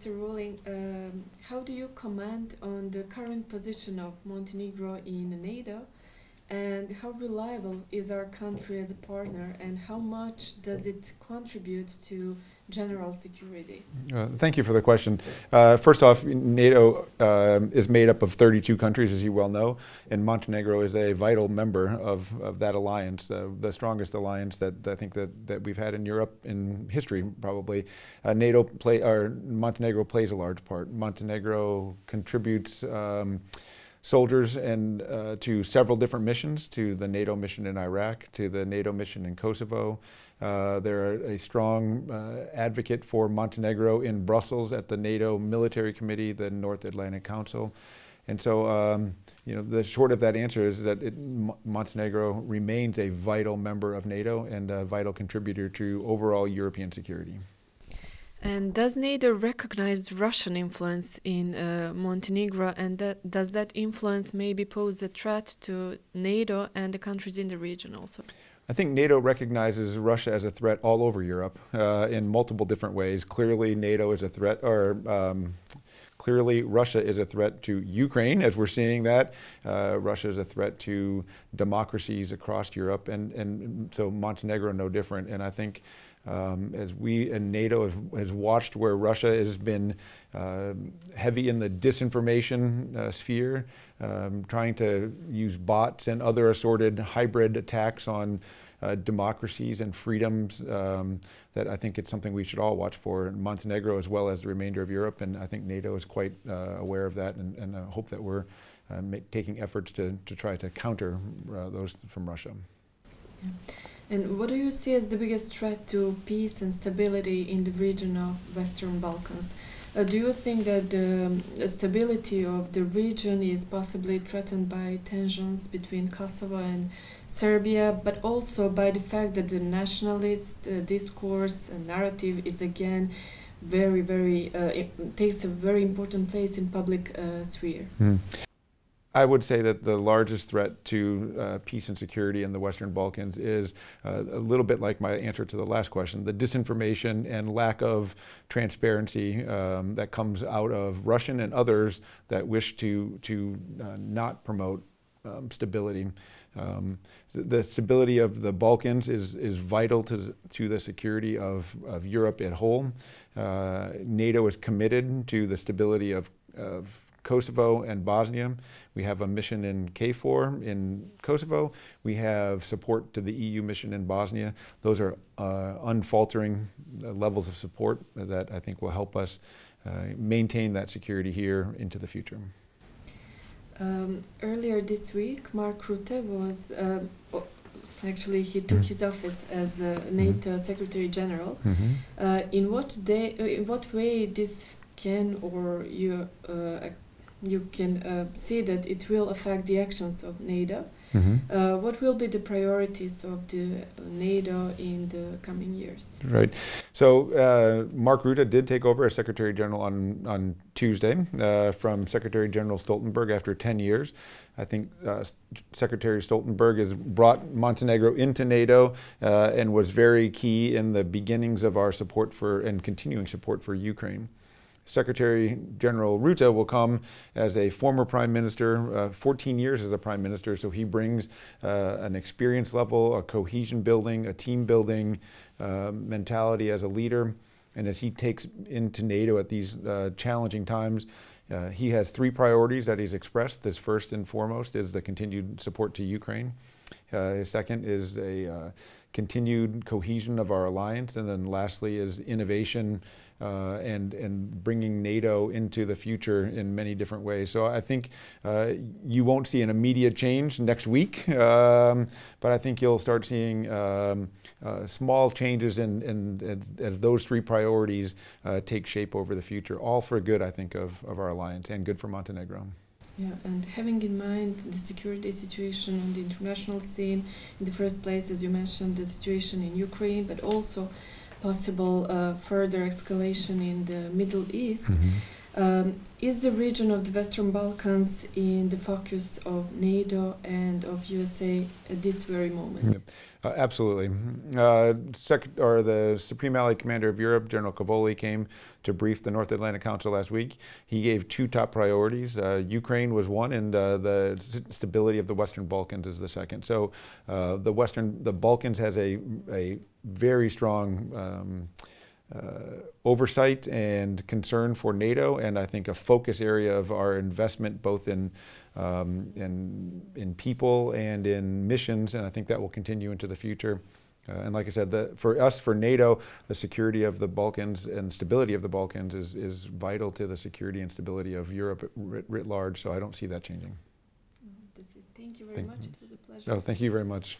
Mr. Rohling, how do you comment on the current position of Montenegro in NATO, and how reliable is our country as a partner, and how much does it contribute to general security? Thank you for the question. First off, NATO is made up of 32 countries, as you well know, and Montenegro is a vital member of that alliance, the strongest alliance that I think that we've had in Europe in history, probably. Montenegro plays a large part. Montenegro contributes soldiers to several different missions, to the NATO mission in Iraq, to the NATO mission in Kosovo. They're a strong advocate for Montenegro in Brussels at the NATO Military Committee, the North Atlantic Council. And so, the short of that answer is that Montenegro remains a vital member of NATO and a vital contributor to overall European security. And does NATO recognize Russian influence in Montenegro, and does that influence maybe pose a threat to NATO and the countries in the region also? I think NATO recognizes Russia as a threat all over Europe in multiple different ways. Clearly, NATO is a threat, clearly Russia is a threat to Ukraine, as we're seeing that. Russia is a threat to democracies across Europe, and so Montenegro no different. And I think as we and NATO has watched where Russia has been heavy in the disinformation sphere, trying to use bots and other assorted hybrid attacks on democracies and freedoms, that I think it's something we should all watch for, in Montenegro as well as the remainder of Europe. And I think NATO is quite aware of that, and I hope that we're taking efforts to try to counter those from Russia. Yeah. And what do you see as the biggest threat to peace and stability in the region of Western Balkans? Do you think that the stability of the region is possibly threatened by tensions between Kosovo and Serbia, but also by the fact that the nationalist discourse and narrative is again takes a very important place in public sphere? I would say that the largest threat to peace and security in the Western Balkans is a little bit like my answer to the last question, the disinformation and lack of transparency that comes out of Russian and others that wish to not promote stability. The stability of the Balkans is vital to the security of Europe at whole. NATO is committed to the stability of Kosovo and Bosnia. We have a mission in KFOR in Kosovo. We have support to the EU mission in Bosnia. Those are unfaltering levels of support that I think will help us maintain that security here into the future. Earlier this week, Mark Rutte was, actually he took his office as NATO Secretary General. In what way this can, or you can see that it will affect the actions of NATO? What will be the priorities of the NATO in the coming years? Right. So Mark Rutte did take over as Secretary General on Tuesday from Secretary General Stoltenberg after 10 years. I think Secretary Stoltenberg has brought Montenegro into NATO and was very key in the beginnings of our support for and continuing support for Ukraine. Secretary General Rutte will come as a former Prime Minister, 14 years as a Prime Minister, so he brings an experience level, a cohesion building, a team building mentality as a leader. And as he takes into NATO at these challenging times, he has three priorities that he's expressed. This first and foremost is the continued support to Ukraine. His second is a continued cohesion of our alliance, and then lastly is innovation and bringing NATO into the future in many different ways. So I think you won't see an immediate change next week, but I think you'll start seeing small changes as those three priorities take shape over the future, all for good, I think, of our alliance and good for Montenegro. Yeah, and having in mind the security situation on the international scene, in the first place, as you mentioned, the situation in Ukraine, but also possible further escalation in the Middle East. Is the region of the Western Balkans in the focus of NATO and of USA at this very moment? Absolutely. The Supreme Allied Commander of Europe, General Cavoli, came to brief the North Atlantic Council last week. He gave two top priorities. Ukraine was one, and the stability of the Western Balkans is the second. So the Balkans has a very strong oversight and concern for NATO, and I think a focus area of our investment both in people and in missions, and I think that will continue into the future. And like I said, for NATO, the security of the Balkans and stability of the Balkans is vital to the security and stability of Europe writ large, so I don't see that changing. That's it. Thank you very much. It was a pleasure. Oh, thank you very much.